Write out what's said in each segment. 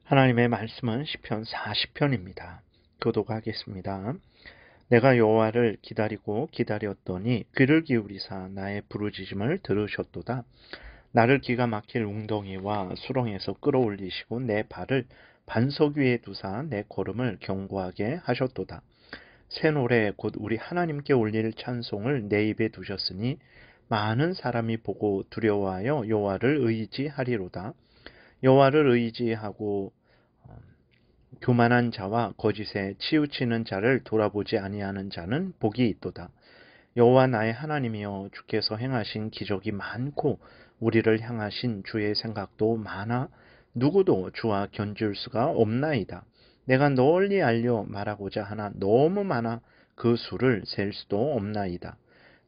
하나님의 말씀은 시편 40편입니다. 교독하겠습니다. 내가 여호와를 기다리고 기다렸더니 귀를 기울이사 나의 부르짖음을 들으셨도다. 나를 기가 막힐 웅덩이와 수렁에서 끌어올리시고 내 발을 반석 위에 두사 내 걸음을 견고하게 하셨도다. 새 노래 곧 우리 하나님께 올릴 찬송을 내 입에 두셨으니 많은 사람이 보고 두려워하여 여호와를 의지하리로다. 여호와를 의지하고 교만한 자와 거짓에 치우치는 자를 돌아보지 아니하는 자는 복이 있도다. 여호와 나의 하나님이여, 주께서 행하신 기적이 많고 우리를 향하신 주의 생각도 많아 누구도 주와 견줄 수가 없나이다. 내가 널리 알려 말하고자 하나 너무 많아 그 수를 셀 수도 없나이다.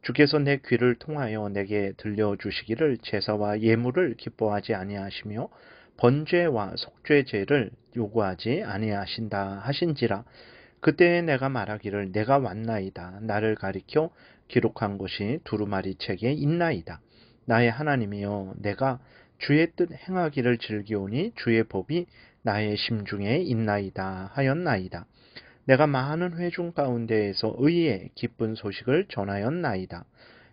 주께서 내 귀를 통하여 내게 들려주시기를 제사와 예물을 기뻐하지 아니하시며 번제와 속죄제를 요구하지 아니하신다 하신지라. 그때에 내가 말하기를 내가 왔나이다. 나를 가리켜 기록한 것이 두루마리 책에 있나이다. 나의 하나님이여, 내가 주의 뜻 행하기를 즐기오니 주의 법이 나의 심중에 있나이다 하였나이다. 내가 많은 회중 가운데에서 의의 기쁜 소식을 전하였나이다.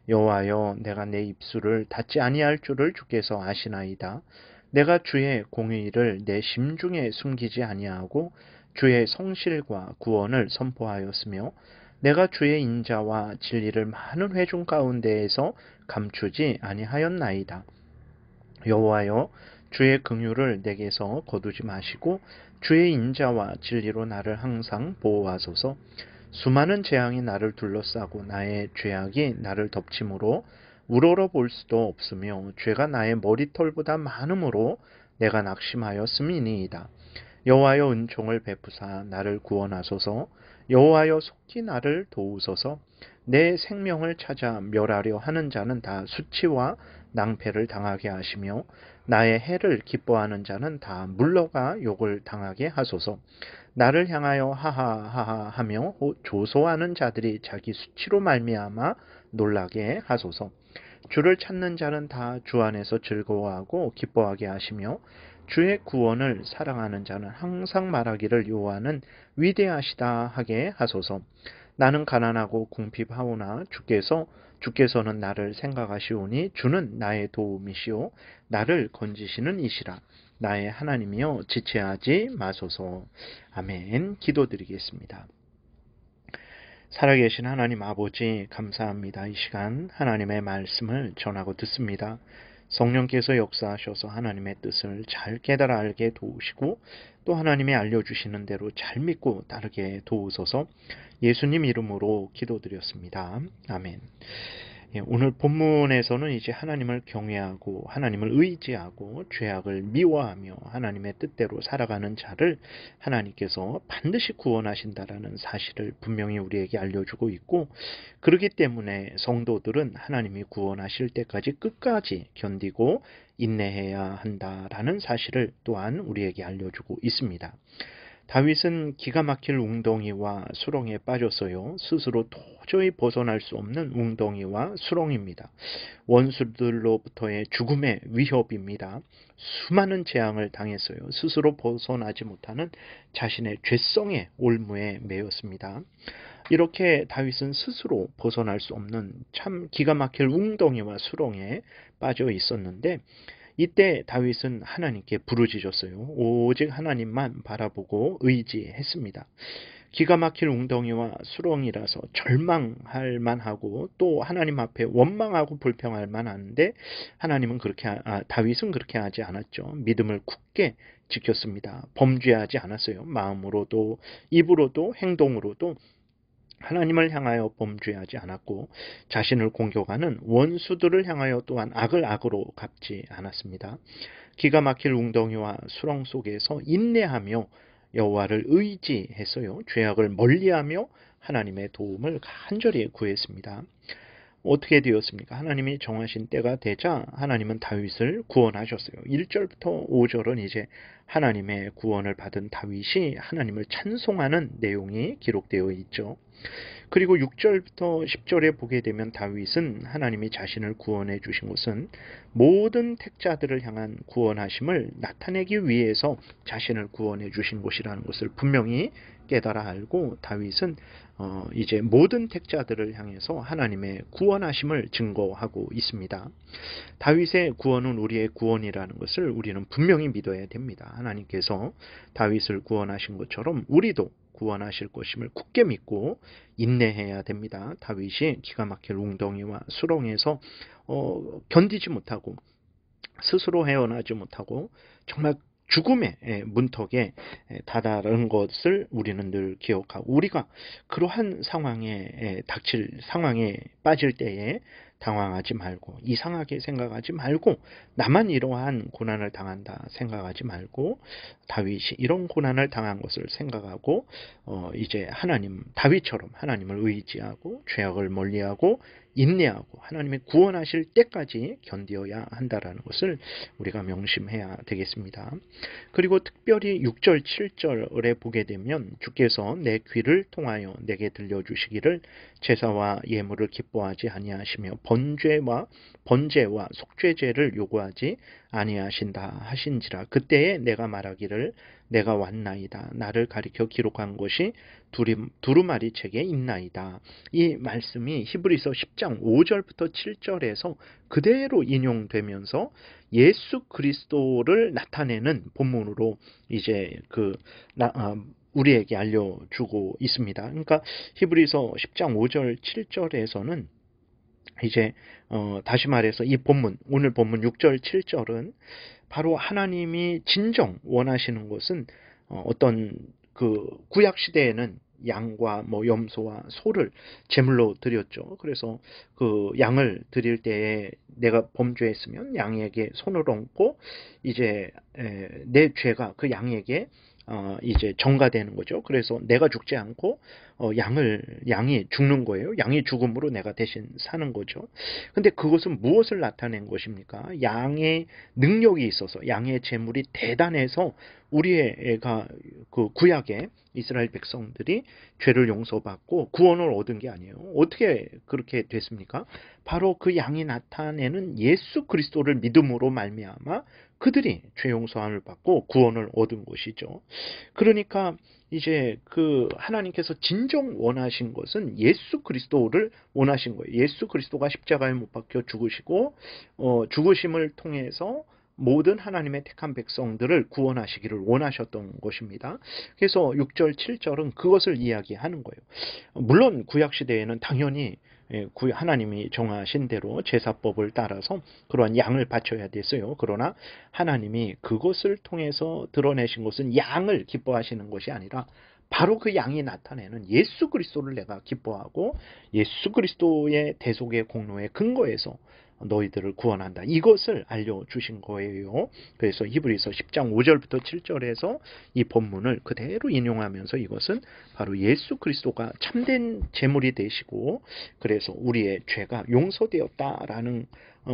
여호와여, 내가 내 입술을 닫지 아니할 줄을 주께서 아시나이다. 내가 주의 공의를 내 심중에 숨기지 아니하고 주의 성실과 구원을 선포하였으며 내가 주의 인자와 진리를 많은 회중 가운데에서 감추지 아니하였나이다. 여호와여, 주의 긍휼을 내게서 거두지 마시고 주의 인자와 진리로 나를 항상 보호하소서. 수많은 재앙이 나를 둘러싸고 나의 죄악이 나를 덮침으로 우러러 볼 수도 없으며 죄가 나의 머리털보다 많음으로 내가 낙심하였음이니이다. 여호와여, 은총을 베푸사 나를 구원하소서. 여호와여, 속히 나를 도우소서. 내 생명을 찾아 멸하려 하는 자는 다 수치와 낭패를 당하게 하시며 나의 해를 기뻐하는 자는 다 물러가 욕을 당하게 하소서. 나를 향하여 하하하하 하며 조소하는 자들이 자기 수치로 말미암아 놀라게 하소서. 주를 찾는 자는 다 주 안에서 즐거워하고 기뻐하게 하시며 주의 구원을 사랑하는 자는 항상 말하기를 여호와는 위대하시다 하게 하소서. 나는 가난하고 궁핍하오나 주께서는 나를 생각하시오니 주는 나의 도움이시오 나를 건지시는 이시라. 나의 하나님이여, 지체하지 마소서. 아멘. 기도드리겠습니다. 살아계신 하나님 아버지, 감사합니다. 이 시간 하나님의 말씀을 전하고 듣습니다. 성령께서 역사하셔서 하나님의 뜻을 잘 깨달아 알게 도우시고 또 하나님이 알려주시는 대로 잘 믿고 따르게 도우소서. 예수님 이름으로 기도드렸습니다. 아멘. 오늘 본문에서는 이제 하나님을 경외하고 하나님을 의지하고 죄악을 미워하며 하나님의 뜻대로 살아가는 자를 하나님께서 반드시 구원하신다라는 사실을 분명히 우리에게 알려주고 있고, 그렇기 때문에 성도들은 하나님이 구원하실 때까지 끝까지 견디고 인내해야 한다라는 사실을 또한 우리에게 알려주고 있습니다. 다윗은 기가 막힐 웅덩이와 수렁에 빠졌어요. 스스로 도저히 벗어날 수 없는 웅덩이와 수렁입니다. 원수들로부터의 죽음의 위협입니다. 수많은 재앙을 당했어요. 스스로 벗어나지 못하는 자신의 죄성의 올무에 매였습니다. 이렇게 다윗은 스스로 벗어날 수 없는 참 기가 막힐 웅덩이와 수렁에 빠져 있었는데, 이때 다윗은 하나님께 부르짖었어요. 오직 하나님만 바라보고 의지했습니다. 기가 막힐 웅덩이와 수렁이라서 절망할 만하고 또 하나님 앞에 원망하고 불평할 만한데 다윗은 그렇게 하지 않았죠. 믿음을 굳게 지켰습니다. 범죄하지 않았어요. 마음으로도 입으로도 행동으로도 하나님을 향하여 범죄하지 않았고 자신을 공격하는 원수들을 향하여 또한 악을 악으로 갚지 않았습니다. 기가 막힐 웅덩이와 수렁 속에서 인내하며 여호와를 의지했어요. 죄악을 멀리하며 하나님의 도움을 간절히 구했습니다. 어떻게 되었습니까? 하나님이 정하신 때가 되자 하나님은 다윗을 구원하셨어요. 1절부터 5절은 이제 하나님의 구원을 받은 다윗이 하나님을 찬송하는 내용이 기록되어 있죠. 그리고 6절부터 10절에 보게 되면 다윗은 하나님이 자신을 구원해 주신 것은 모든 택자들을 향한 구원하심을 나타내기 위해서 자신을 구원해 주신 것이라는 것을 분명히 깨달아 알고 다윗은 이제 모든 택자들을 향해서 하나님의 구원하심을 증거하고 있습니다. 다윗의 구원은 우리의 구원이라는 것을 우리는 분명히 믿어야 됩니다. 하나님께서 다윗을 구원하신 것처럼 우리도 구원하실 것임을 굳게 믿고 인내해야 됩니다. 다윗이 기가 막힐 웅덩이와 수렁에서 견디지 못하고 스스로 헤어나지 못하고 정말 죽음의 문턱에 다다른 것을 우리는 늘 기억하고 우리가 그러한 상황에 닥칠 상황에 빠질 때에 당황하지 말고 이상하게 생각하지 말고 나만 이러한 고난을 당한다 생각하지 말고 다윗이 이런 고난을 당한 것을 생각하고 이제 다윗처럼 하나님을 의지하고 죄악을 멀리하고 인내하고 하나님의 구원하실 때까지 견디어야 한다라는 것을 우리가 명심해야 되겠습니다. 그리고 특별히 6절, 7절에 보게 되면 주께서 내 귀를 통하여 내게 들려주시기를 제사와 예물을 기뻐하지 아니하시며 번제와 속죄제를 요구하지 아니하신다 하신지라. 그때에 내가 말하기를 내가 왔나이다. 나를 가리켜 기록한 것이 두루마리 책에 있나이다. 이 말씀이 히브리서 10장 5절부터 7절에서 그대로 인용되면서 예수 그리스도를 나타내는 본문으로 이제 우리에게 알려주고 있습니다. 그러니까 히브리서 10장 5절 7절에서는 이제 다시 말해서 이 본문 오늘 본문 6절 7절은 바로 하나님이 진정 원하시는 것은 어떤 그 구약 시대에는 양과 염소와 소를 제물로 드렸죠. 그래서 그 양을 드릴 때에 내가 범죄했으면 양에게 손을 얹고 이제 내 죄가 그 양에게 이제 전가되는 거죠. 그래서 내가 죽지 않고 양이 죽는 거예요. 양이 죽음으로 내가 대신 사는 거죠. 근데 그것은 무엇을 나타낸 것입니까? 양의 능력이 있어서 양의 재물이 대단해서 우리가 그 구약의 이스라엘 백성들이 죄를 용서받고 구원을 얻은 게 아니에요. 어떻게 그렇게 됐습니까? 바로 그 양이 나타내는 예수 그리스도를 믿음으로 말미암아 그들이 죄 용서함을 받고 구원을 얻은 것이죠. 그러니까 이제 그 하나님께서 진정 원하신 것은 예수 그리스도를 원하신 거예요. 예수 그리스도가 십자가에 못 박혀 죽으시고 죽으심을 통해서 모든 하나님의 택한 백성들을 구원하시기를 원하셨던 것입니다. 그래서 6절, 7절은 그것을 이야기하는 거예요. 물론 구약시대에는 당연히 하나님이 정하신 대로 제사법을 따라서 그러한 양을 바쳐야 됐어요. 그러나 하나님이 그것을 통해서 드러내신 것은 양을 기뻐하시는 것이 아니라 바로 그 양이 나타내는 예수 그리스도를 내가 기뻐하고 예수 그리스도의 대속의 공로에 근거해서 너희들을 구원한다. 이것을 알려주신 거예요. 그래서 히브리서 10장 5절부터 7절에서 이 본문을 그대로 인용하면서 이것은 바로 예수 그리스도가 참된 제물이 되시고 그래서 우리의 죄가 용서되었다라는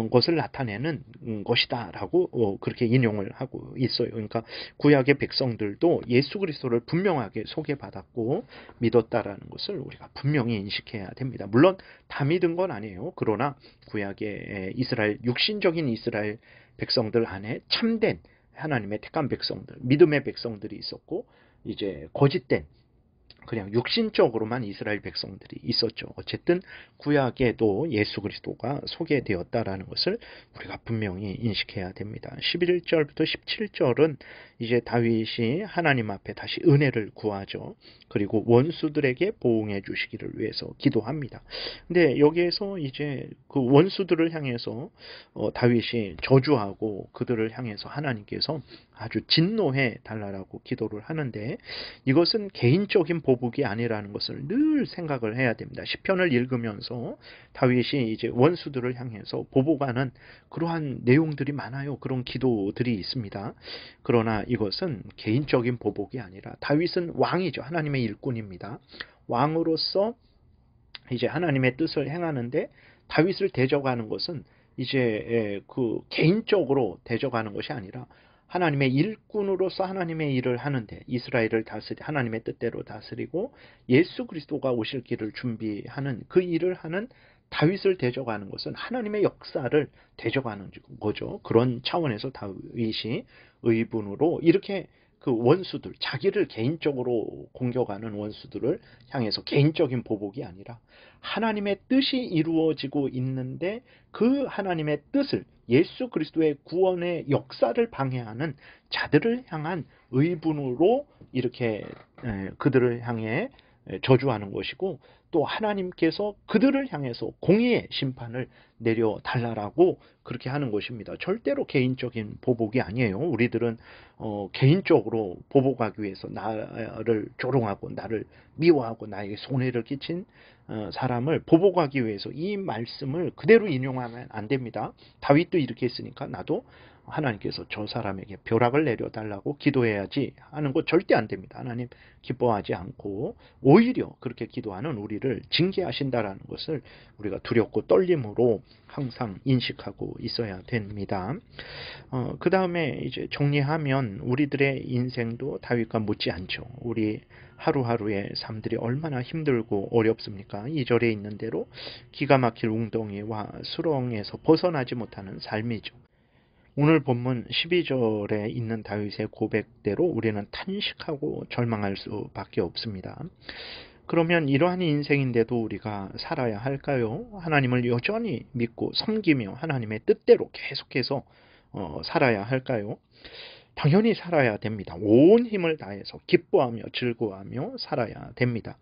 것을 나타내는 것이다라고 그렇게 인용을 하고 있어요. 그러니까 구약의 백성들도 예수 그리스도를 분명하게 소개받았고 믿었다라는 것을 우리가 분명히 인식해야 됩니다. 물론 다 믿은 건 아니에요. 그러나 구약의 육신적인 이스라엘 백성들 안에 참된 하나님의 택한 백성들, 믿음의 백성들이 있었고 이제 거짓된 그냥 육신적으로만 이스라엘 백성들이 있었죠. 어쨌든 구약에도 예수 그리스도가 소개되었다라는 것을 우리가 분명히 인식해야 됩니다. 11절부터 17절은 이제 다윗이 하나님 앞에 다시 은혜를 구하죠. 그리고 원수들에게 보응해 주시기를 위해서 기도합니다. 근데 여기에서 이제 그 원수들을 향해서 다윗이 저주하고 그들을 향해서 하나님께서 아주 진노해 달라라고 기도를 하는데 이것은 개인적인 보복이 아니라는 것을 늘 생각을 해야 됩니다. 시편을 읽으면서 다윗이 이제 원수들을 향해서 보복하는 그러한 내용들이 많아요. 그런 기도들이 있습니다. 그러나 이것은 개인적인 보복이 아니라 다윗은 왕이죠. 하나님의 일꾼입니다. 왕으로서 이제 하나님의 뜻을 행하는데 다윗을 대적하는 것은 이제 그 개인적으로 대적하는 것이 아니라 하나님의 일꾼으로서 하나님의 일을 하는데 이스라엘을 하나님의 뜻대로 다스리고 예수 그리스도가 오실 길을 준비하는 그 일을 하는 다윗을 대적하는 것은 하나님의 역사를 대적하는 거죠. 그런 차원에서 다윗이 의분으로 이렇게 그 원수들, 자기를 개인적으로 공격하는 원수들을 향해서 개인적인 보복이 아니라 하나님의 뜻이 이루어지고 있는데 그 하나님의 뜻을 예수 그리스도의 구원의 역사를 방해하는 자들을 향한 의분으로 이렇게 그들을 향해 저주하는 것이고, 또 하나님께서 그들을 향해서 공의의 심판을 내려달라고 그렇게 하는 것입니다. 절대로 개인적인 보복이 아니에요. 우리들은 개인적으로 보복하기 위해서 나를 조롱하고 나를 미워하고 나에게 손해를 끼친 사람을 보복하기 위해서 이 말씀을 그대로 인용하면 안 됩니다. 다윗도 이렇게 했으니까 나도 하나님께서 저 사람에게 벼락을 내려달라고 기도해야지 하는 것 절대 안 됩니다. 하나님 기뻐하지 않고 오히려 그렇게 기도하는 우리를 징계하신다라는 것을 우리가 두렵고 떨림으로 항상 인식하고 있어야 됩니다. 그 다음에 이제 정리하면 우리들의 인생도 다윗과 못지 않죠. 우리 하루하루의 삶들이 얼마나 힘들고 어렵습니까? 2절에 있는 대로 기가 막힐 웅덩이와 수렁에서 벗어나지 못하는 삶이죠. 오늘 본문 12절에 있는 다윗의 고백대로 우리는 탄식하고 절망할 수밖에 없습니다. 그러면 이러한 인생인데도 우리가 살아야 할까요? 하나님을 여전히 믿고 섬기며 하나님의 뜻대로 계속해서 살아야 할까요? 당연히 살아야 됩니다. 온 힘을 다해서 기뻐하며 즐거워하며 살아야 됩니다.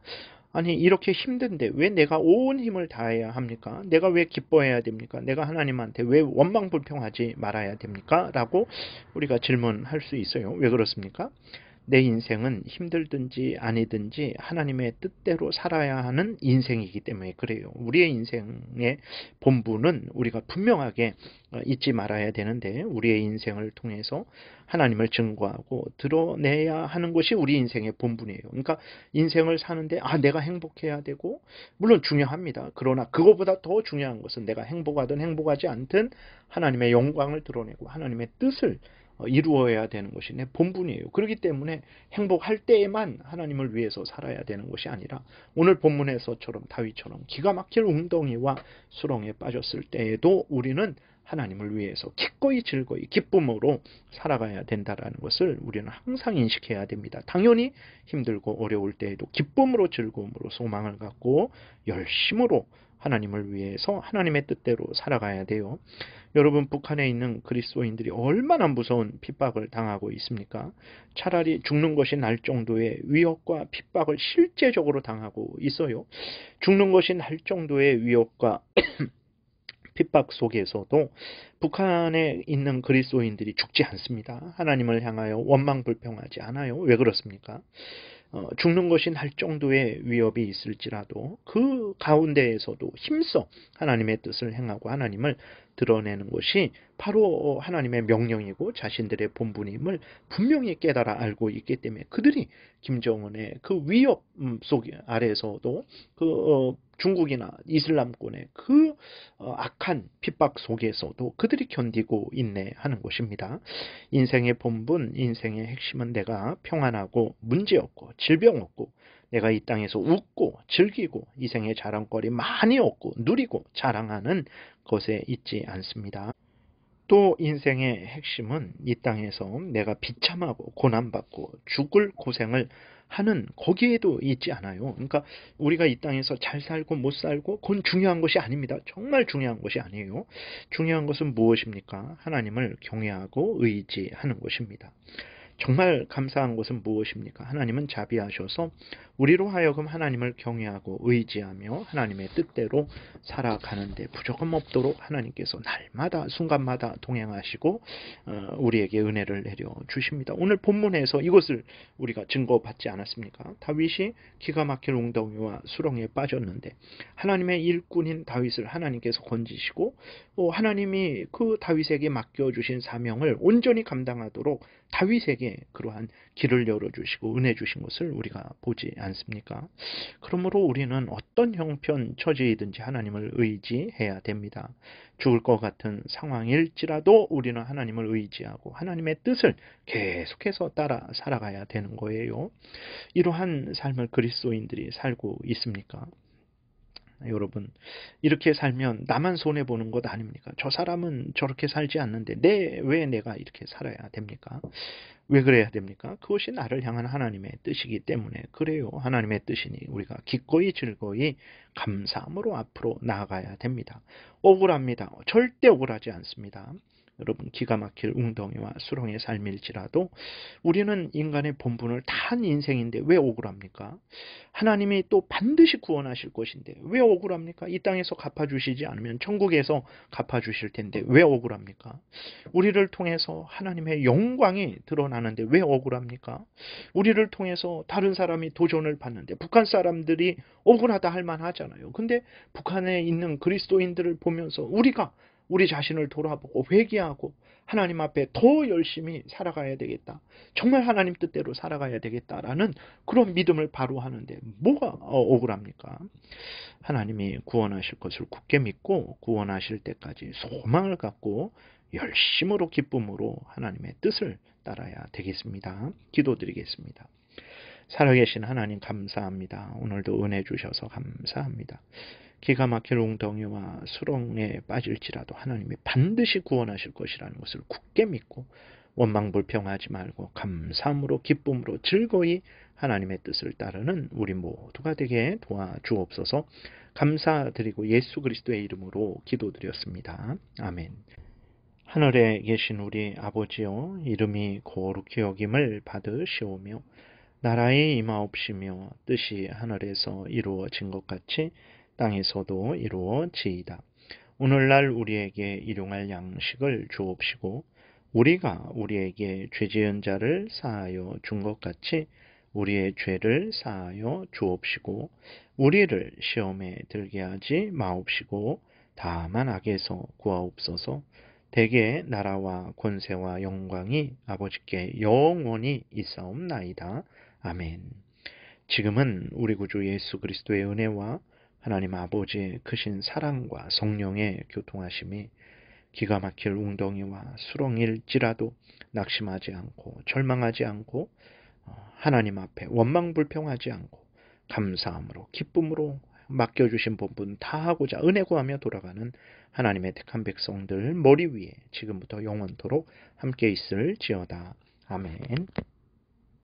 아니 이렇게 힘든데 왜 내가 온 힘을 다해야 합니까? 내가 왜 기뻐해야 됩니까? 내가 하나님한테 왜 원망불평하지 말아야 됩니까? 라고 우리가 질문할 수 있어요. 왜 그렇습니까? 내 인생은 힘들든지 아니든지 하나님의 뜻대로 살아야 하는 인생이기 때문에 그래요. 우리의 인생의 본분은 우리가 분명하게 잊지 말아야 되는데, 우리의 인생을 통해서 하나님을 증거하고 드러내야 하는 것이 우리 인생의 본분이에요. 그러니까 인생을 사는데 내가 행복해야 되고, 물론 중요합니다. 그러나 그것보다 더 중요한 것은 내가 행복하든 행복하지 않든 하나님의 영광을 드러내고 하나님의 뜻을 이루어야 되는 것이 내 본분이에요. 그렇기 때문에 행복할 때에만 하나님을 위해서 살아야 되는 것이 아니라 오늘 본문에서처럼 다윗처럼 기가 막힐 웅덩이와 수렁에 빠졌을 때에도 우리는 하나님을 위해서 기꺼이 즐거이 기쁨으로 살아가야 된다는 것을 우리는 항상 인식해야 됩니다. 당연히 힘들고 어려울 때에도 기쁨으로 즐거움으로 소망을 갖고 열심으로 하나님을 위해서 하나님의 뜻대로 살아가야 돼요. 여러분, 북한에 있는 그리스도인들이 얼마나 무서운 핍박을 당하고 있습니까? 차라리 죽는 것이 날 정도의 위협과 핍박을 실제적으로 당하고 있어요. 죽는 것이 날 정도의 위협과 핍박 속에서도 북한에 있는 그리스도인들이 죽지 않습니다. 하나님을 향하여 원망불평하지 않아요. 왜 그렇습니까? 죽는 것이 날 정도의 위협이 있을지라도 그 가운데에서도 힘써 하나님의 뜻을 행하고 하나님을 드러내는 것이 바로 하나님의 명령이고 자신들의 본분임을 분명히 깨달아 알고 있기 때문에 그들이 김정은의 그 위협 속 아래에서도 그 중국이나 이슬람권의 그 악한 핍박 속에서도 그들이 견디고 있네 하는 것입니다. 인생의 본분, 인생의 핵심은 내가 평안하고 문제없고 질병 없고 내가 이 땅에서 웃고 즐기고 이 생의 자랑거리 많이 얻고 누리고 자랑하는 것에 있지 않습니다. 또 인생의 핵심은 이 땅에서 내가 비참하고 고난받고 죽을 고생을 하는 거기에도 있지 않아요. 그러니까 우리가 이 땅에서 잘 살고 못 살고 그건 중요한 것이 아닙니다. 정말 중요한 것이 아니에요. 중요한 것은 무엇입니까? 하나님을 경외하고 의지하는 것입니다. 정말 감사한 것은 무엇입니까? 하나님은 자비하셔서 우리로 하여금 하나님을 경외하고 의지하며 하나님의 뜻대로 살아가는데 부족함 없도록 하나님께서 날마다 순간마다 동행하시고 우리에게 은혜를 내려 주십니다. 오늘 본문에서 이것을 우리가 증거받지 않았습니까? 다윗이 기가 막힐 웅덩이와 수렁에 빠졌는데 하나님의 일꾼인 다윗을 하나님께서 건지시고 하나님이 그 다윗에게 맡겨주신 사명을 온전히 감당하도록 다윗에게 우리에게 그러한 길을 열어주시고 은혜 주신 것을 우리가 보지 않습니까? 그러므로 우리는 어떤 형편 처지이든지 하나님을 의지해야 됩니다. 죽을 것 같은 상황일지라도 우리는 하나님을 의지하고 하나님의 뜻을 계속해서 따라 살아가야 되는 거예요. 이러한 삶을 그리스도인들이 살고 있습니까? 여러분, 이렇게 살면 나만 손해보는 것 아닙니까? 저 사람은 저렇게 살지 않는데 왜 내가 이렇게 살아야 됩니까? 왜 그래야 됩니까? 그것이 나를 향한 하나님의 뜻이기 때문에 그래요. 하나님의 뜻이니 우리가 기꺼이 즐거이 감사함으로 앞으로 나아가야 됩니다. 억울합니다. 절대 억울하지 않습니다. 여러분, 기가 막힐 웅덩이와 수렁의 삶일지라도 우리는 인간의 본분을 다한 인생인데 왜 억울합니까? 하나님이 또 반드시 구원하실 것인데 왜 억울합니까? 이 땅에서 갚아주시지 않으면 천국에서 갚아주실 텐데 왜 억울합니까? 우리를 통해서 하나님의 영광이 드러나는데 왜 억울합니까? 우리를 통해서 다른 사람이 도전을 받는데 북한 사람들이 억울하다 할 만하잖아요. 근데 북한에 있는 그리스도인들을 보면서 우리가 우리 자신을 돌아보고 회개하고 하나님 앞에 더 열심히 살아가야 되겠다. 정말 하나님 뜻대로 살아가야 되겠다라는 그런 믿음을 바로 하는데 뭐가 억울합니까? 하나님이 구원하실 것을 굳게 믿고 구원하실 때까지 소망을 갖고 열심으로 기쁨으로 하나님의 뜻을 따라야 되겠습니다. 기도드리겠습니다. 살아계신 하나님 감사합니다. 오늘도 은혜 주셔서 감사합니다. 기가 막힐 웅덩이와 수렁에 빠질지라도 하나님이 반드시 구원하실 것이라는 것을 굳게 믿고 원망불평하지 말고 감사함으로 기쁨으로 즐거이 하나님의 뜻을 따르는 우리 모두가 되게 도와주옵소서. 감사드리고 예수 그리스도의 이름으로 기도드렸습니다. 아멘. 하늘에 계신 우리 아버지여, 이름이 거룩히 여김을 받으시오며 나라의 임하옵시며 뜻이 하늘에서 이루어진 것 같이 땅에서도 이루어지이다. 오늘날 우리에게 일용할 양식을 주옵시고 우리가 우리에게 죄지은 자를 사하여 준 것 같이 우리의 죄를 사하여 주옵시고 우리를 시험에 들게 하지 마옵시고 다만 악에서 구하옵소서. 대개 나라와 권세와 영광이 아버지께 영원히 있사옵나이다. 아멘. 지금은 우리 구주 예수 그리스도의 은혜와 하나님 아버지의 크신 사랑과 성령의 교통하심이 기가 막힐 웅덩이와 수렁일지라도 낙심하지 않고 절망하지 않고 하나님 앞에 원망불평하지 않고 감사함으로 기쁨으로 맡겨주신 본분 다 하고자 은혜 구하며 돌아가는 하나님의 택한 백성들 머리 위에 지금부터 영원토록 함께 있을지어다. 아멘.